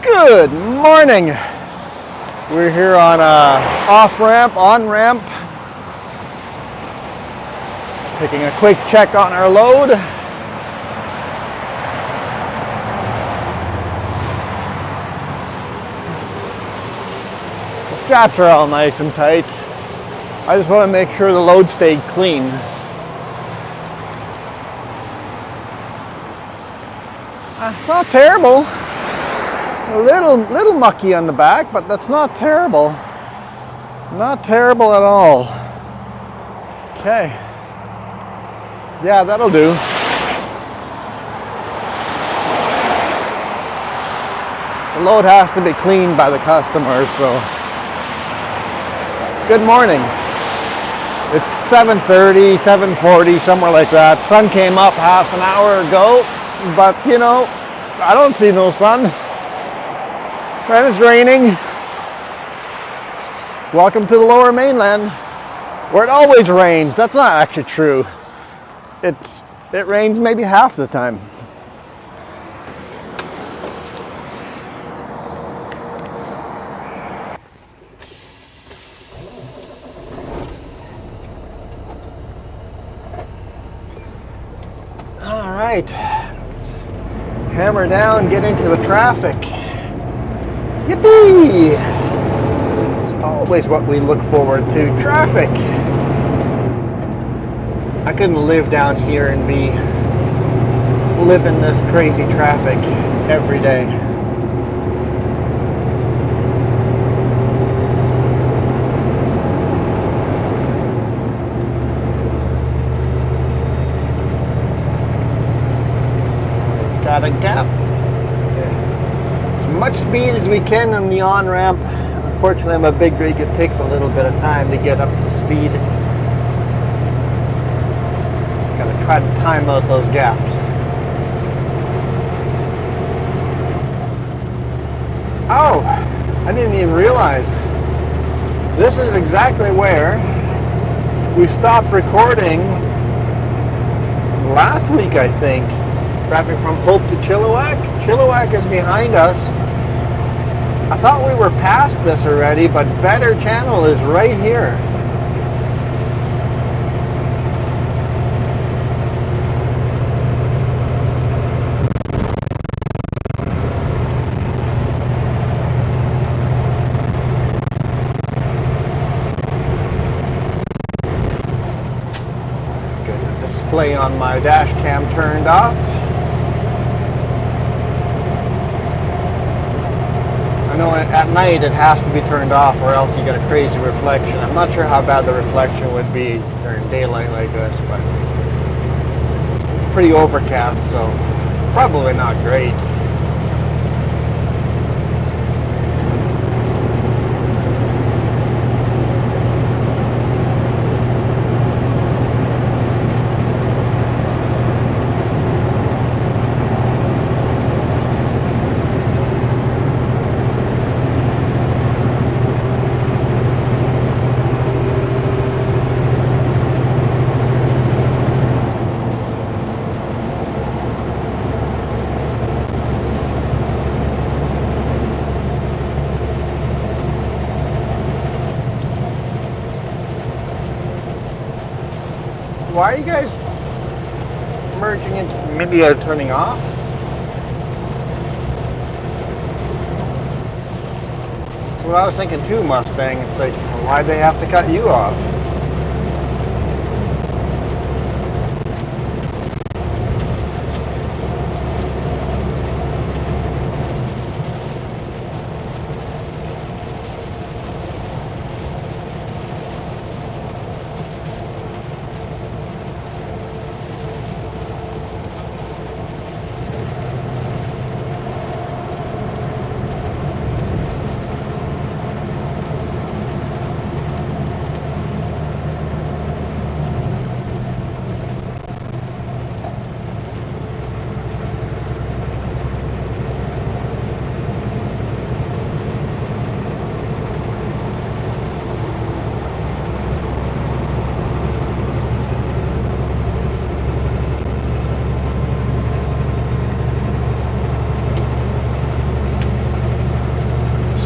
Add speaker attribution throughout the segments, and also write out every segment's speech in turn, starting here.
Speaker 1: Good morning. We're here on off-ramp, on-ramp. Just taking a quick check on our load. The straps are all nice and tight. I just want to make sure the load stayed clean. Not terrible. A little mucky on the back, but that's not terrible. Not terrible at all. Okay. Yeah, that'll do. The load has to be cleaned by the customer, so. Good morning. It's 7:30, 7:40, somewhere like that. Sun came up half an hour ago, but you know, I don't see no sun. And it's raining. Welcome to the lower mainland, where it always rains. That's not actually true. It rains maybe half the time. All right, hammer down, get into the traffic. Yippee! It's always what we look forward to, traffic. I couldn't live down here and live in this crazy traffic every day. We've got a gap. Much speed as we can on the on-ramp. Unfortunately, I'm a big rig. It takes a little bit of time to get up to speed. Just gotta try to time out those gaps. Oh, I didn't even realize. This is exactly where we stopped recording last week, I think. Traffic from Hope to Chilliwack. Chilliwack is behind us. I thought we were past this already, but Vedder Channel is right here. Get the display on my dash cam turned off. No, at night it has to be turned off or else you get a crazy reflection. I'm not sure how bad the reflection would be during daylight like this, but it's pretty overcast, so probably not great. Why are you guys merging into, maybe you're turning off? That's what I was thinking too, Mustang. It's like, well, why'd they have to cut you off?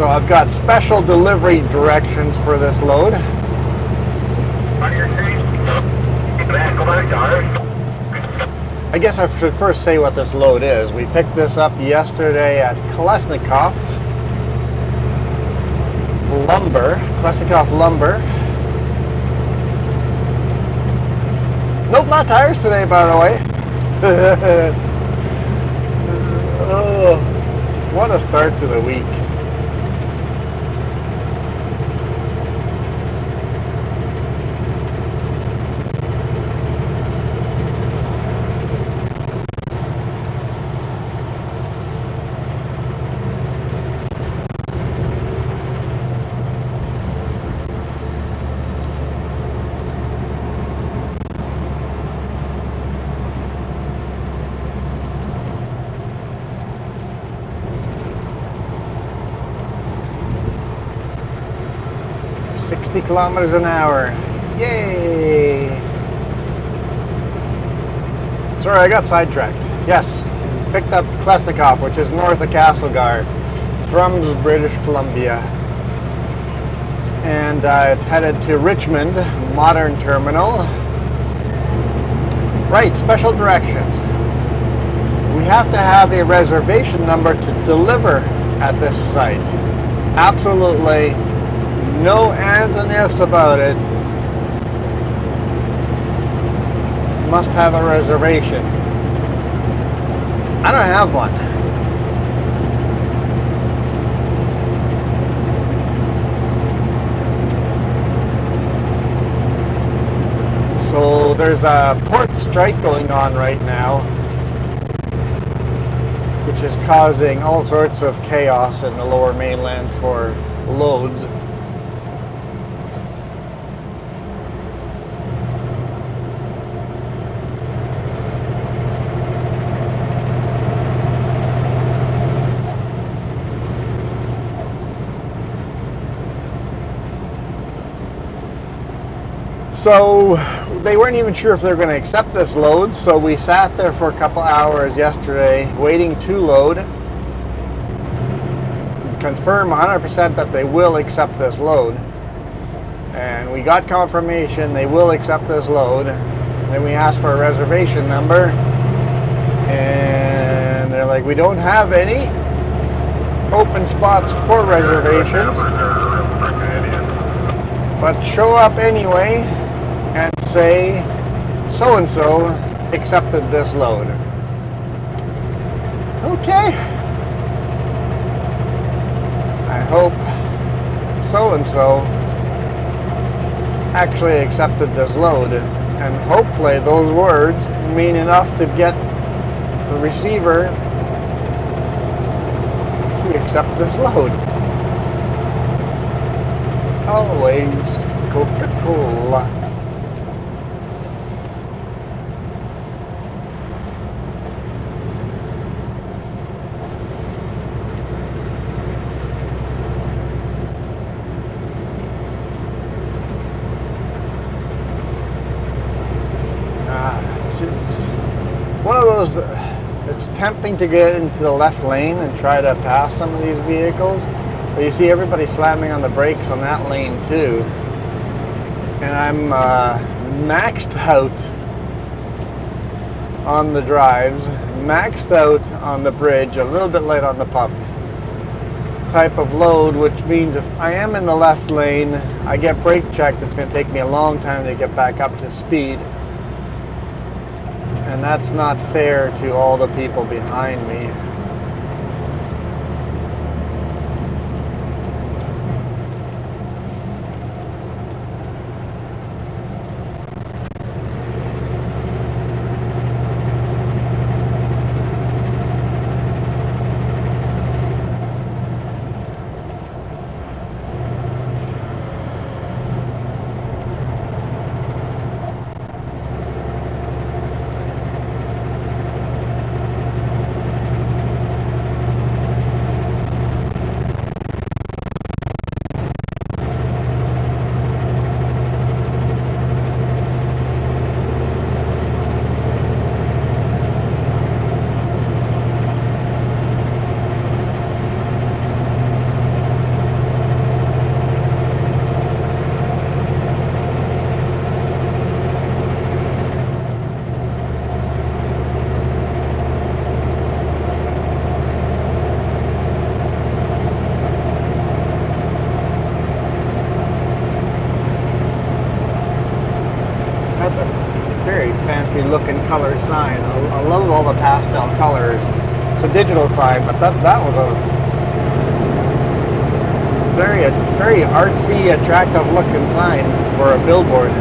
Speaker 1: So I've got special delivery directions for this load. I guess I should first say what this load is. We picked this up yesterday at Kolesnikov Lumber. No flat tires today, by the way. Oh, what a start to the week. Kilometers an hour. Yay! Sorry, I got sidetracked. Yes, picked up Kolesnikov, which is north of Castlegar, Thrums, British Columbia. And it's headed to Richmond, Modern Terminal. Right, special directions. We have to have a reservation number to deliver at this site. Absolutely no ands and ifs about it. Must have a reservation. I don't have one. So there's a port strike going on right now, which is causing all sorts of chaos in the Lower Mainland for loads. So they weren't even sure if they were going to accept this load, so we sat there for a couple hours yesterday waiting to load. Confirm 100% that they will accept this load. And we got confirmation they will accept this load. Then we asked for a reservation number, and they're like, we don't have any open spots for reservations, but show up anyway and say so-and-so accepted this load. Okay. I hope so-and-so actually accepted this load, and hopefully those words mean enough to get the receiver to accept this load. Always Coca-Cola. One of those, it's tempting to get into the left lane and try to pass some of these vehicles, but you see everybody slamming on the brakes on that lane too. And I'm maxed out on the drives, maxed out on the bridge, a little bit light on the pump type of load, which means if I am in the left lane, I get brake checked, it's going to take me a long time to get back up to speed. And that's not fair to all the people behind me. fancy looking color sign. I love all the pastel colors. It's a digital sign, but that was a very artsy, attractive looking sign for a billboard.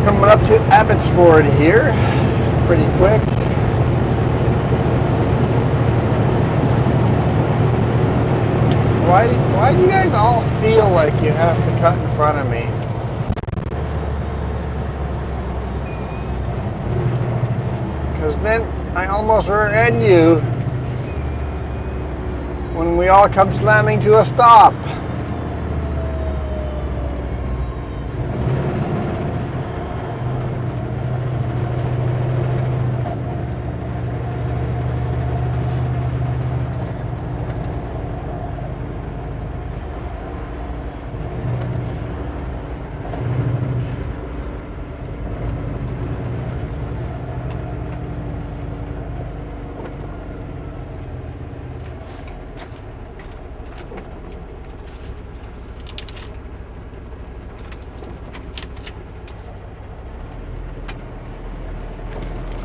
Speaker 1: Coming up to Abbotsford here, pretty quick. Why do you guys all feel like you have to cut in front of me? Because then I almost rear-end you when we all come slamming to a stop.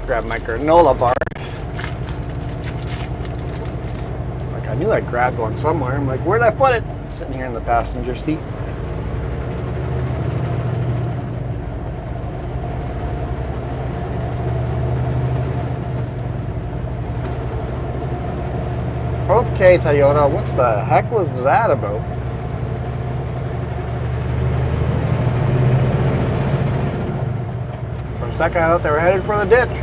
Speaker 1: Grab my granola bar. Like I knew I grabbed one somewhere. I'm like, where'd I put it? Sitting here in the passenger seat. Okay, Toyota, what the heck was that about? For a second I thought they were headed for the ditch.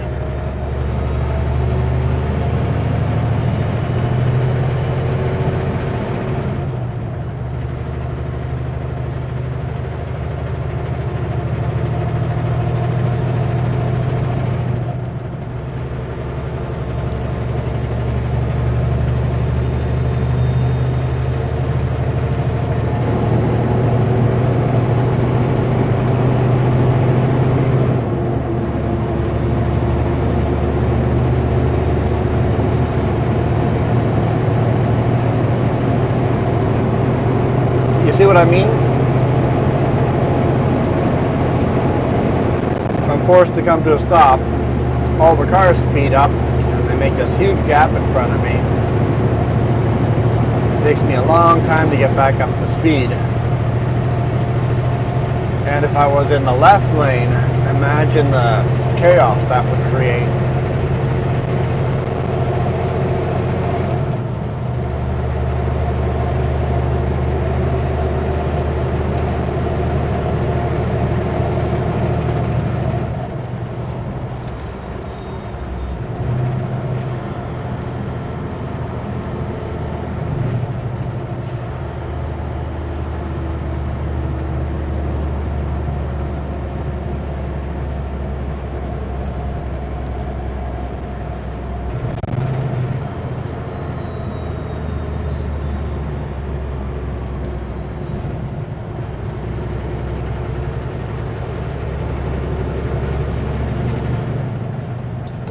Speaker 1: See what I mean? If I'm forced to come to a stop, all the cars speed up and they make this huge gap in front of me. It takes me a long time to get back up to speed. And if I was in the left lane, imagine the chaos that would create.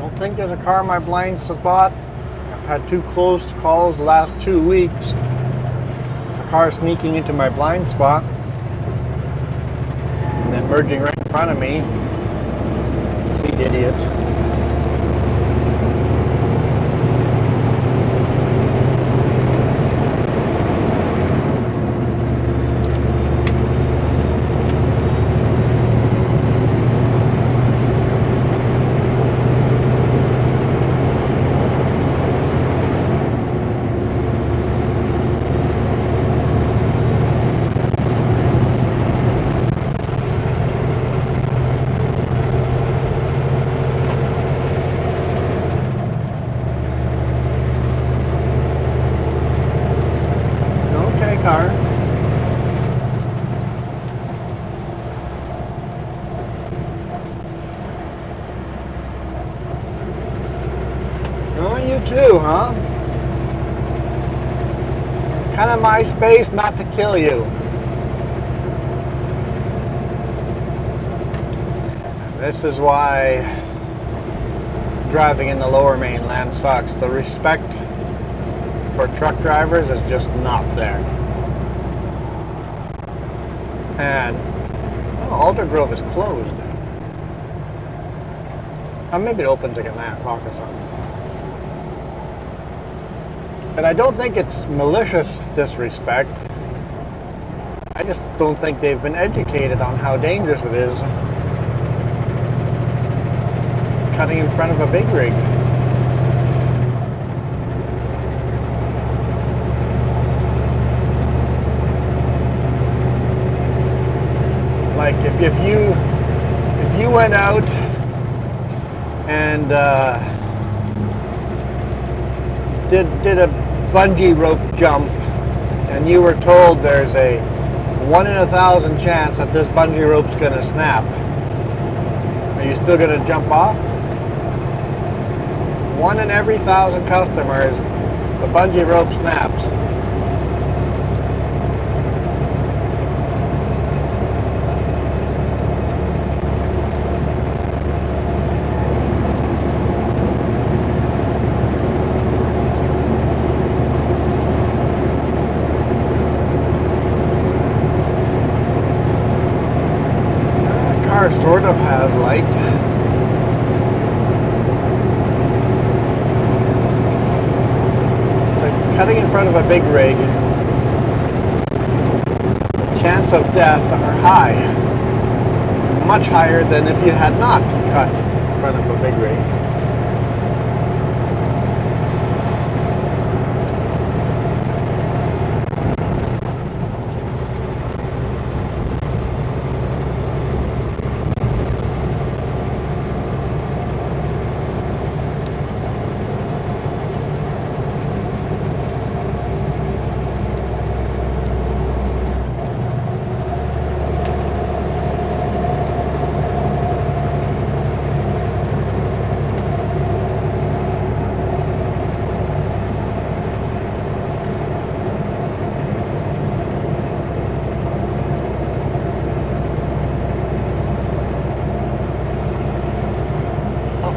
Speaker 1: I think there's a car in my blind spot. I've had 2 close calls the last 2 weeks. If a car sneaking into my blind spot and then merging right in front of me, big idiot. Car. Oh, you too, huh? It's kind of my space not to kill you. This is why driving in the lower mainland sucks. The respect for truck drivers is just not there. And Alder Grove is closed. Maybe it opens like at 9 o'clock or something. And I don't think it's malicious disrespect. I just don't think they've been educated on how dangerous it is cutting in front of a big rig. Like if you went out and did a bungee rope jump and you were told there's a 1 in 1,000 chance that this bungee rope's gonna snap, are you still gonna jump off? 1 in every 1,000 customers, the bungee rope snaps. Sort of has light. It's like cutting in front of a big rig. The chance of death are high. Much higher than if you had not cut in front of a big rig.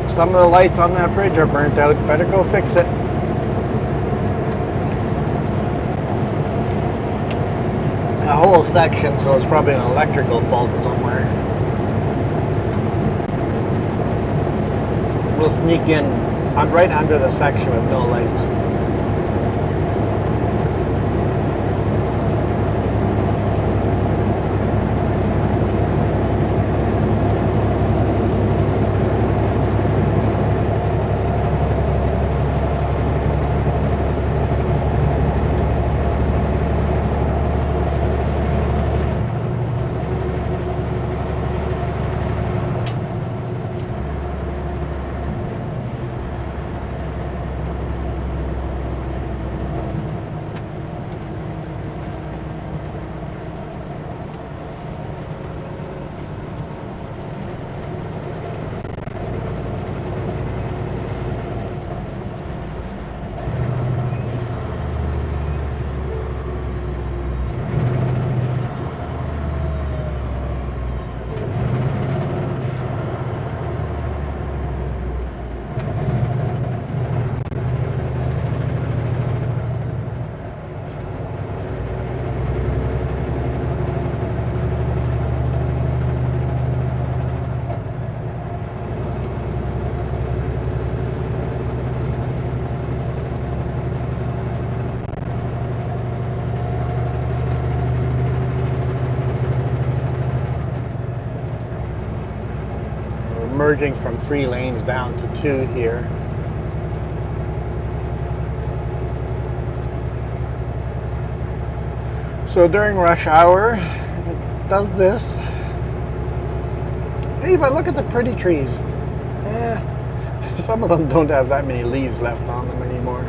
Speaker 1: Some of the lights on that bridge are burnt out. Better go fix it. A whole section, so it's probably an electrical fault somewhere. We'll sneak in. I'm right under the section with no lights. Merging from 3 lanes down to 2 here. So during rush hour, it does this. Hey, but look at the pretty trees. Some of them don't have that many leaves left on them anymore.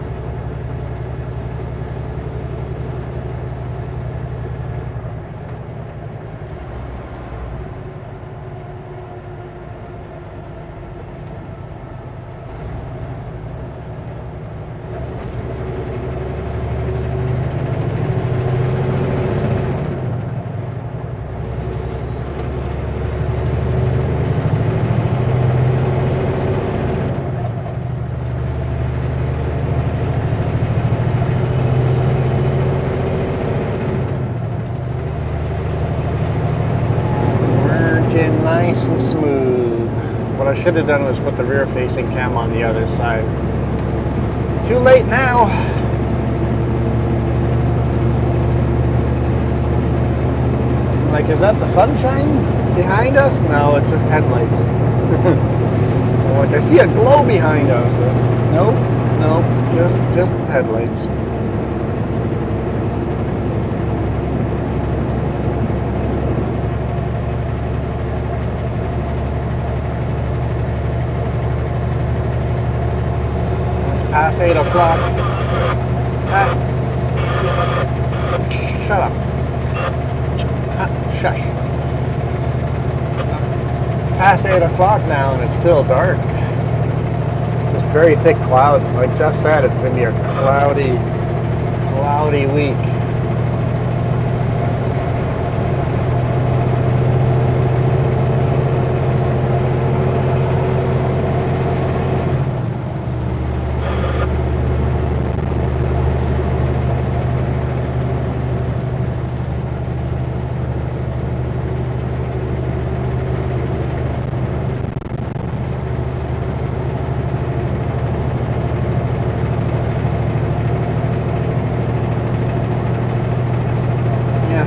Speaker 1: nice and smooth. What I should have done was put the rear facing cam on the other side. Too late now. Like, is that the sunshine behind us? No, it's just headlights. Like, I see a glow behind us. Nope, just headlights. Past 8 o'clock. Shut up. Shush. It's past 8 o'clock now and it's still dark. Just very thick clouds. Like Jess said, it's going to be a cloudy week.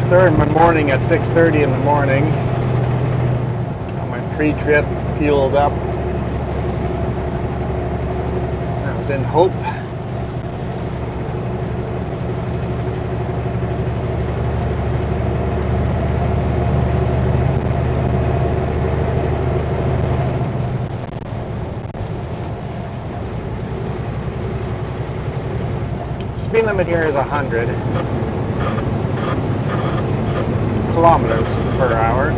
Speaker 1: Started my morning at 6:30 in the morning. Got my pre-trip fueled up. I was in Hope. Speed limit here is 100. Kilometers per hour.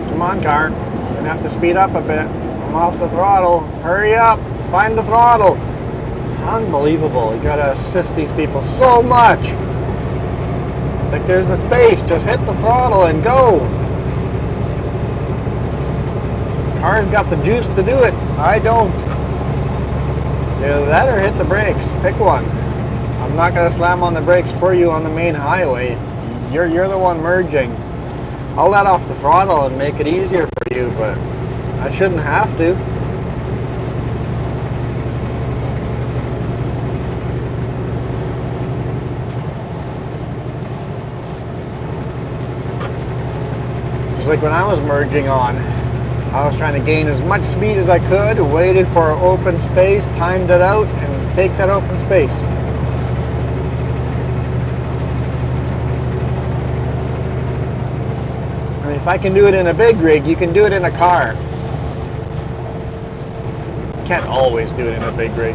Speaker 1: Come on, car. You're gonna have to speed up a bit. I'm off the throttle. Hurry up. Find the throttle. Unbelievable. You gotta assist these people so much. Like, there's a space, just hit the throttle and go. Car's got the juice to do it. I don't. Either that or hit the brakes. Pick one. I'm not gonna slam on the brakes for you on the main highway. You're the one merging. I'll let off the throttle and make it easier for you, but I shouldn't have to. Like when I was merging on, I was trying to gain as much speed as I could, waited for an open space, timed it out, and take that open space. I mean, if I can do it in a big rig, you can do it in a car. Can't always do it in a big rig.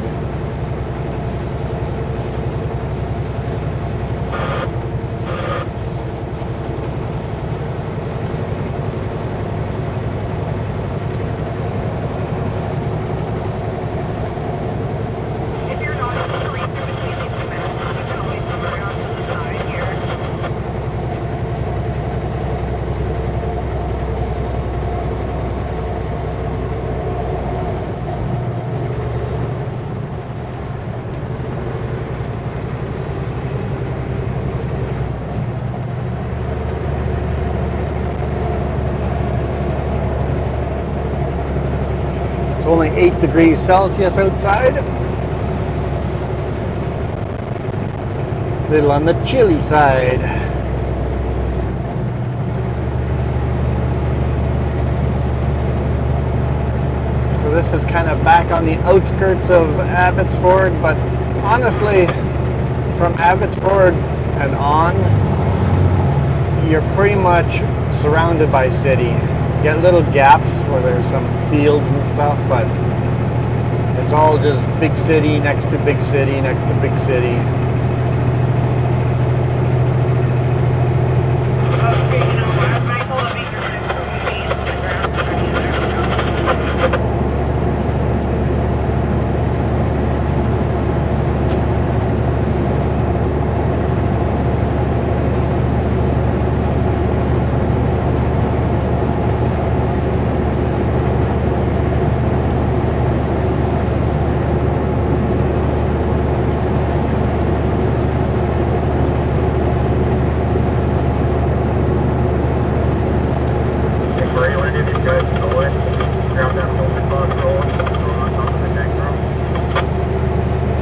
Speaker 1: Only 8 degrees Celsius outside. Little on the chilly side. So this is kind of back on the outskirts of Abbotsford, but honestly, from Abbotsford and on, you're pretty much surrounded by city. Get little gaps where there's some fields and stuff, but it's all just big city next to big city next to big city.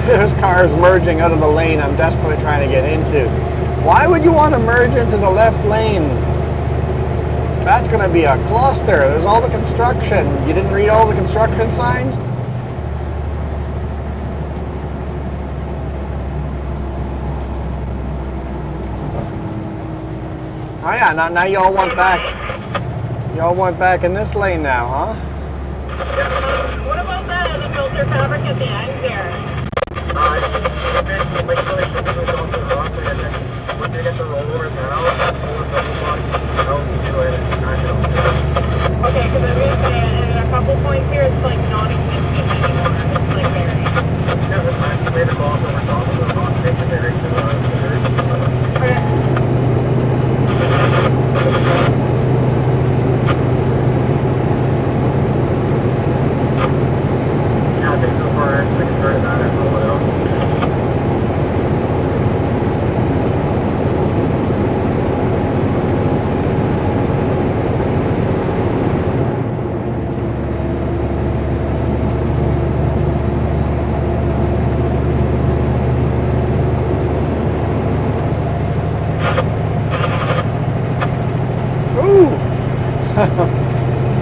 Speaker 1: There's cars merging out of the lane I'm desperately trying to get into. Why would you want to merge into the left lane? That's going to be a cluster. There's all the construction. You didn't read all the construction signs? Oh yeah, now you all want back. You all want back in this lane now, huh?
Speaker 2: What about the filter fabric at the end there? Okay, because I'm going to say in a couple points here, it's like non-existent anymore. It's like buried. Yeah, that's fine. You made a call over top of the rock, take it buried to the okay. Yeah, I think so far, I can start that and roll it out.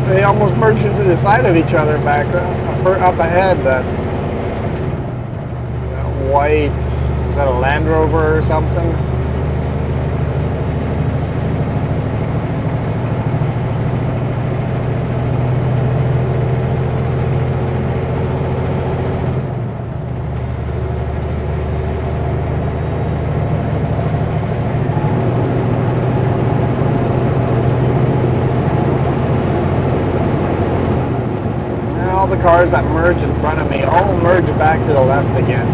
Speaker 1: They almost merged into the side of each other back up ahead. That white, is that a Land Rover or something? The cars that merge in front of me all merge back to the left again.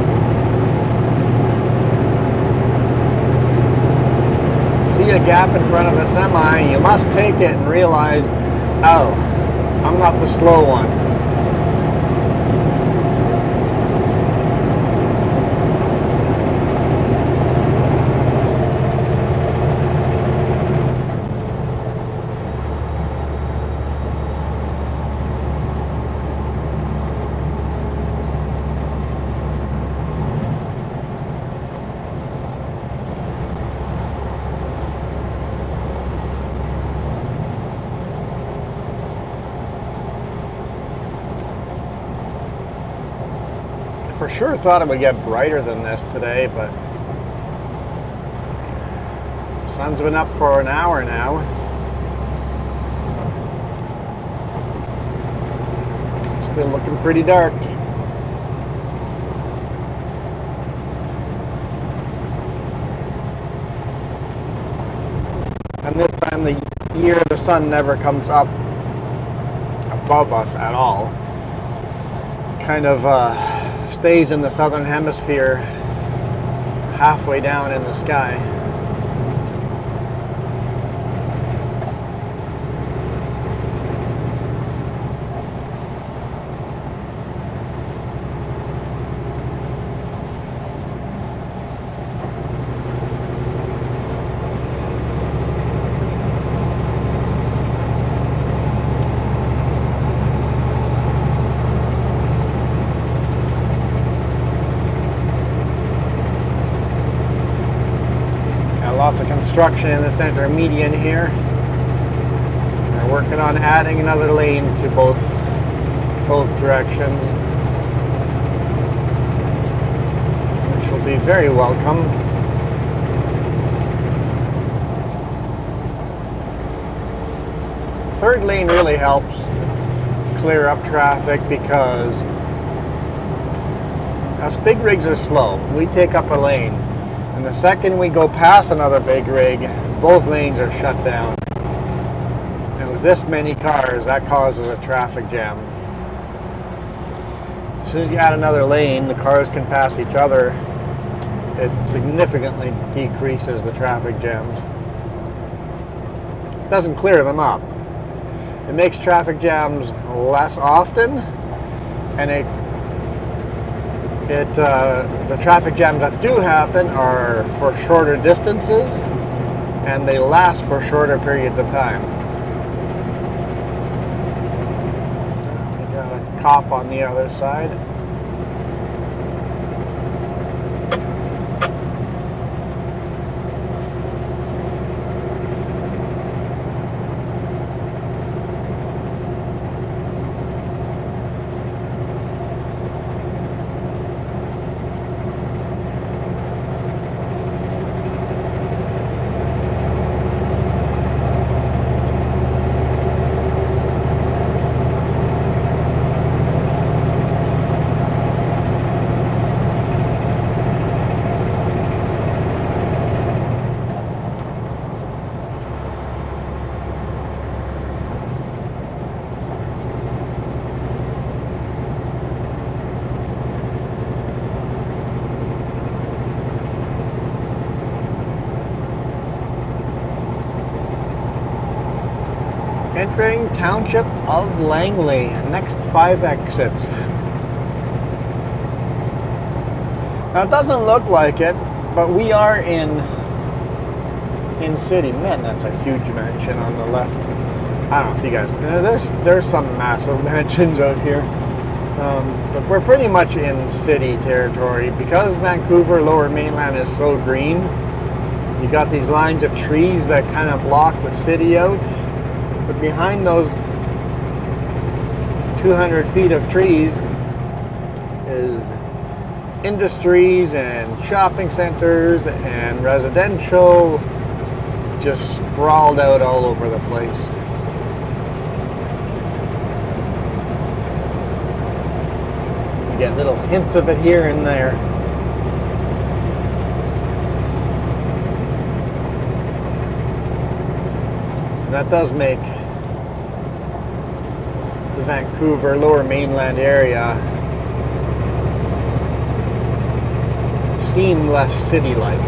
Speaker 1: See a gap in front of a semi, you must take it and realize, oh, I'm not the slow one. For sure thought it would get brighter than this today, but the sun's been up for an hour now. It's still looking pretty dark. And this time of the year, the sun never comes up above us at all. Kind of stays in the southern hemisphere, halfway down in the sky. Lots of construction in the center median here. They're working on adding another lane to both directions, which will be very welcome. Third lane really helps clear up traffic because us big rigs are slow. We take up a lane. And the second we go past another big rig, both lanes are shut down. And with this many cars, that causes a traffic jam. As soon as you add another lane, the cars can pass each other. It significantly decreases the traffic jams. It doesn't clear them up. It makes traffic jams less often, and the traffic jams that do happen are for shorter distances, and they last for shorter periods of time. We got a cop on the other side. entering Township of Langley. Next 5 exits. Now it doesn't look like it, but we are in city. Man, that's a huge mansion on the left. I don't know if you guys, there's some massive mansions out here. But we're pretty much in city territory. Because Vancouver Lower Mainland is so green, you got these lines of trees that kind of block the city out. But behind those 200 feet of trees is industries and shopping centers and residential, just sprawled out all over the place. You get little hints of it here and there. That does make the Vancouver Lower Mainland area seem less city-like.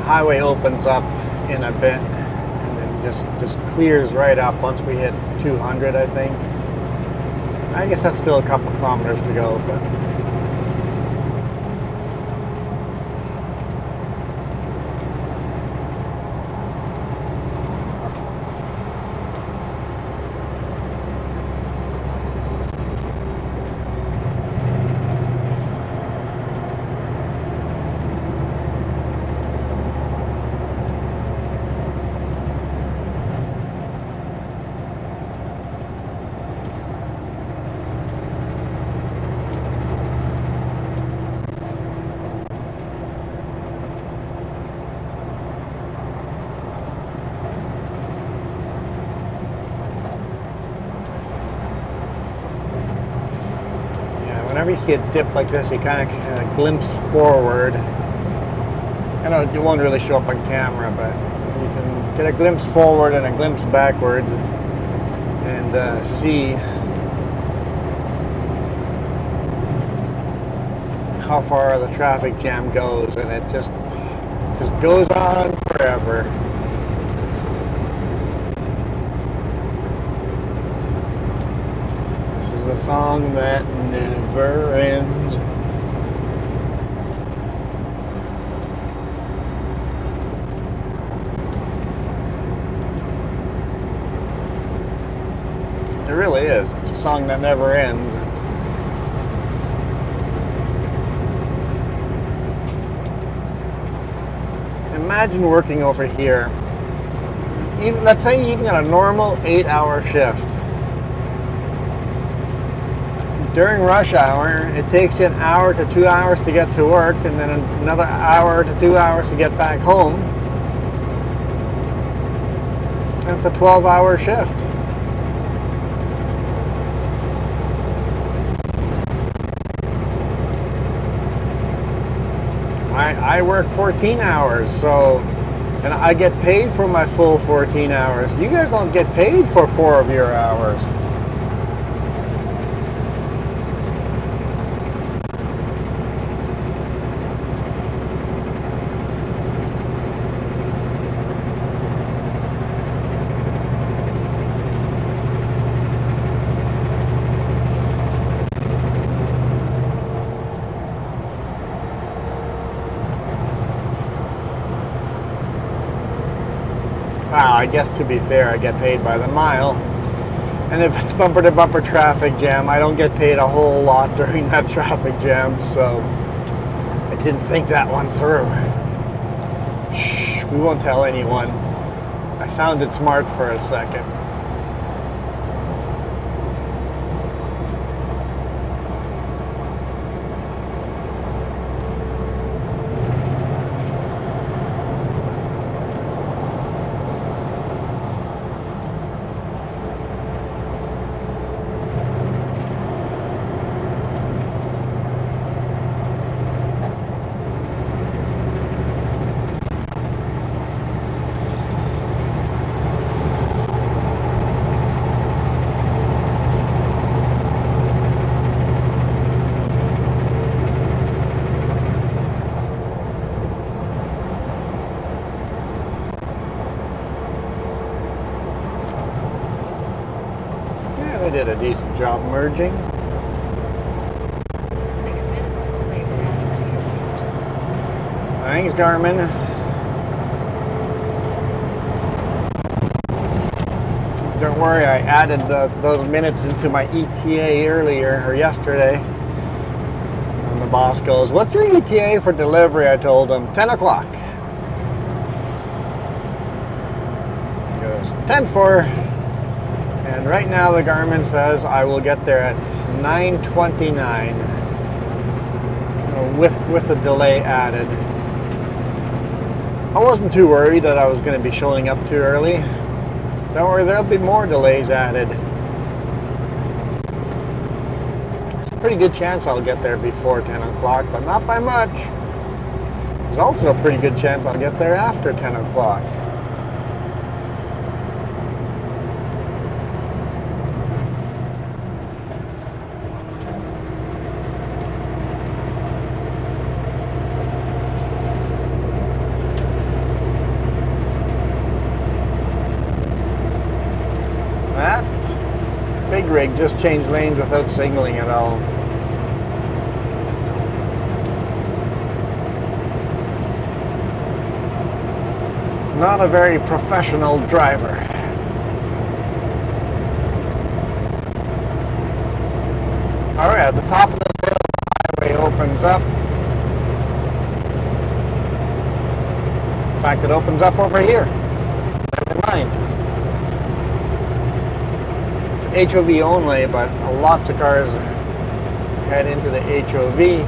Speaker 1: Highway opens up in a bit and then just clears right up once we hit 200, I think. I guess that's still a couple kilometers to go, but whenever you see a dip like this, you kind of glimpse forward. I know it won't really show up on camera, but you can get a glimpse forward and a glimpse backwards and see how far the traffic jam goes, and it just goes on forever. This is a song that never ends. It really is. It's a song that never ends. Imagine working over here. Let's say even on a normal 8-hour shift. during rush hour, it takes you an hour to 2 hours to get to work, and then another hour to 2 hours to get back home. That's a 12-hour shift. I work 14 hours, so, and I get paid for my full 14 hours. You guys don't get paid for 4 of your hours. Wow, I guess to be fair, I get paid by the mile. And if it's bumper to bumper traffic jam, I don't get paid a whole lot during that traffic jam, so I didn't think that one through. Shh, we won't tell anyone. I sounded smart for a second. They did a decent job merging.
Speaker 3: 6 minutes of delay were added to your route.
Speaker 1: Thanks, Garmin. Don't worry, I added those minutes into my ETA earlier, or yesterday. And the boss goes, "What's your ETA for delivery?" I told him, 10 o'clock. He goes, 10-4. And right now the Garmin says I will get there at 9:29 with the delay added. I wasn't too worried that I was going to be showing up too early. Don't worry, there'll be more delays added. There's a pretty good chance I'll get there before 10 o'clock, but not by much. There's also a pretty good chance I'll get there after 10 o'clock. That big rig just changed lanes without signaling at all. Not a very professional driver. Alright, at the top of this hill, the highway opens up. In fact, it opens up over here. Never mind. HOV only, but lots of cars head into the HOV.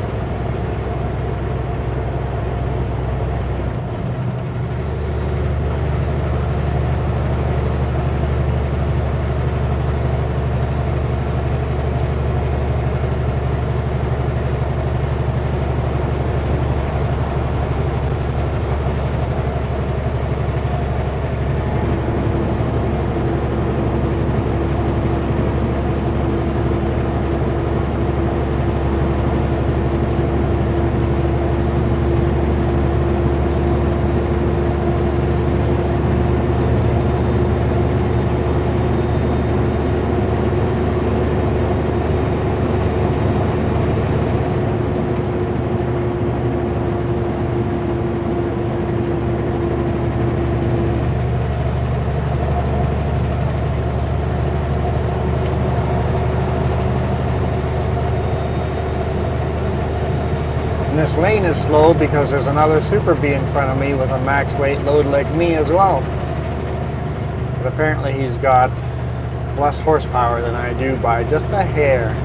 Speaker 1: And this lane is slow because there's another Super Bee in front of me with a max weight load like me as well. But apparently he's got less horsepower than I do by just a hair.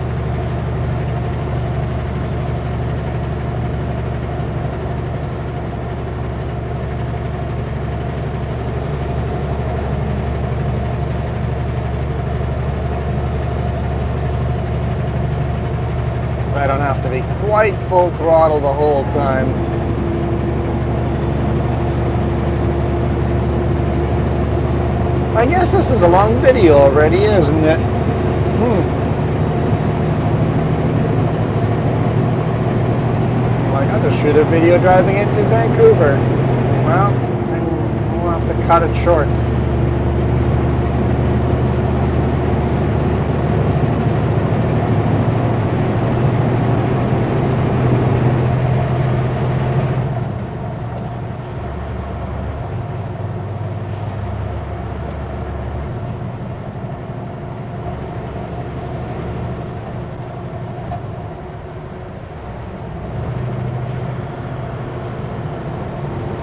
Speaker 1: quite full throttle the whole time. I guess this is a long video already, isn't it? I got to shoot a video driving into Vancouver. Well, then we'll have to cut it short.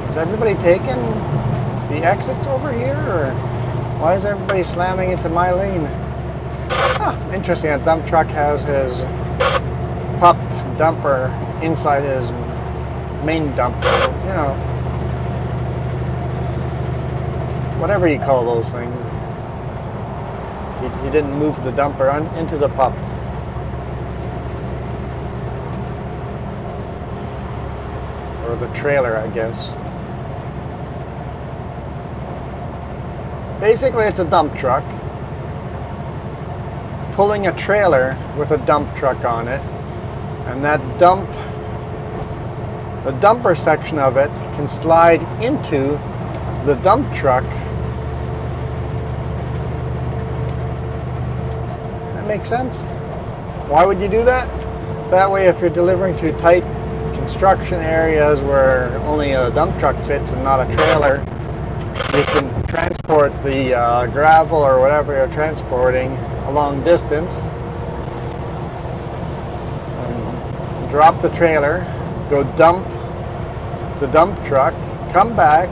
Speaker 1: Is everybody taking the exits over here, or why is everybody slamming into my lane? Interesting, a dump truck has his pup dumper inside his main dumper, you know, whatever you call those things. He didn't move the dumper into the pup. Or the trailer, I guess. Basically, it's a dump truck pulling a trailer with a dump truck on it, and that the dumper section of it can slide into the dump truck. That makes sense. Why would you do that? That way, if you're delivering to tight construction areas where only a dump truck fits and not a trailer, you can transport the gravel or whatever you're transporting a long distance, and drop the trailer, go dump the dump truck, come back,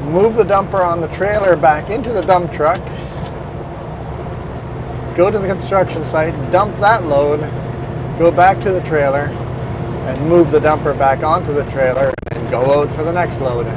Speaker 1: move the dumper on the trailer back into the dump truck, go to the construction site, dump that load, go back to the trailer, and move the dumper back onto the trailer, and go out for the next load.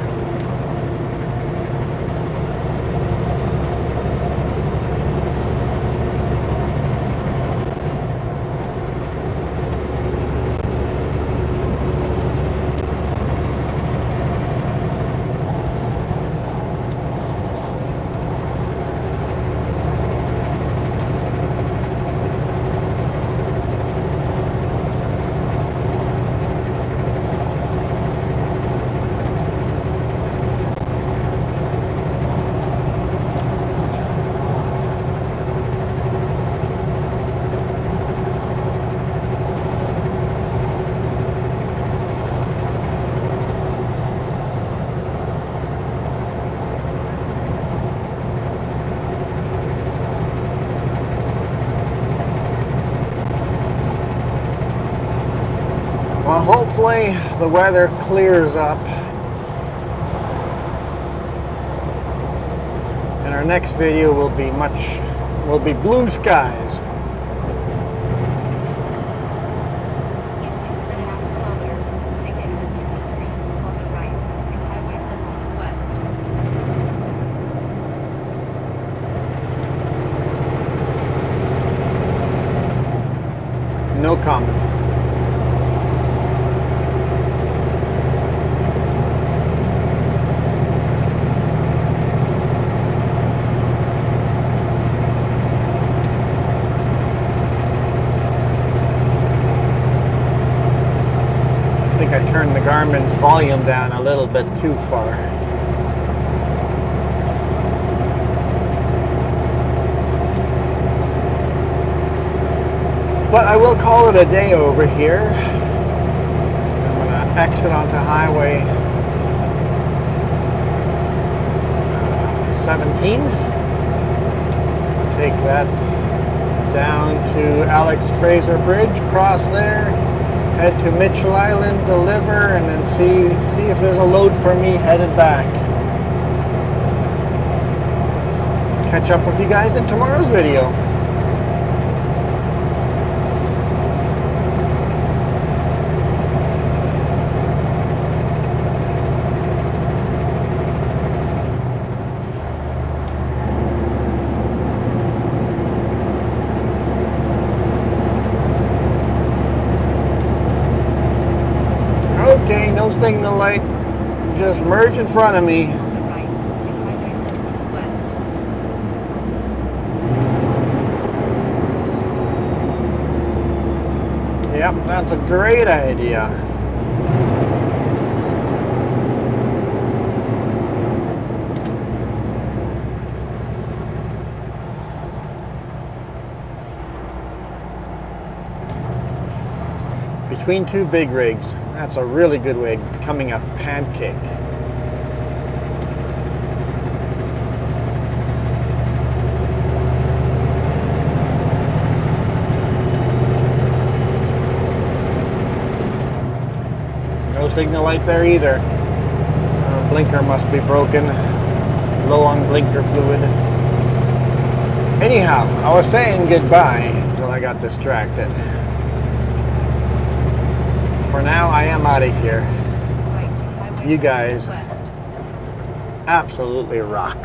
Speaker 1: Well, hopefully the weather clears up and our next video will be blue skies.
Speaker 3: In 2.5 kilometers, take exit 53 on the right to Highway 17 West.
Speaker 1: No comment. I turned the Garmin's volume down a little bit too far. But I will call it a day over here. I'm going to exit onto Highway 17. Take that down to Alex Fraser Bridge, cross there. Head to Mitchell Island, deliver, and then see if there's a load for me headed back. Catch up with you guys in tomorrow's video. Okay, no signal light. Just merge in front of me.
Speaker 3: On the right to Highway 17 West.
Speaker 1: Yep, that's a great idea. Between two big rigs. That's a really good way of becoming a pancake. No signal light there either. Blinker must be broken. Low on blinker fluid. Anyhow, I was saying goodbye until I got distracted. For now, I am out of here.
Speaker 3: Right to Highway
Speaker 1: You
Speaker 3: 17
Speaker 1: guys
Speaker 3: West.
Speaker 1: absolutely rock.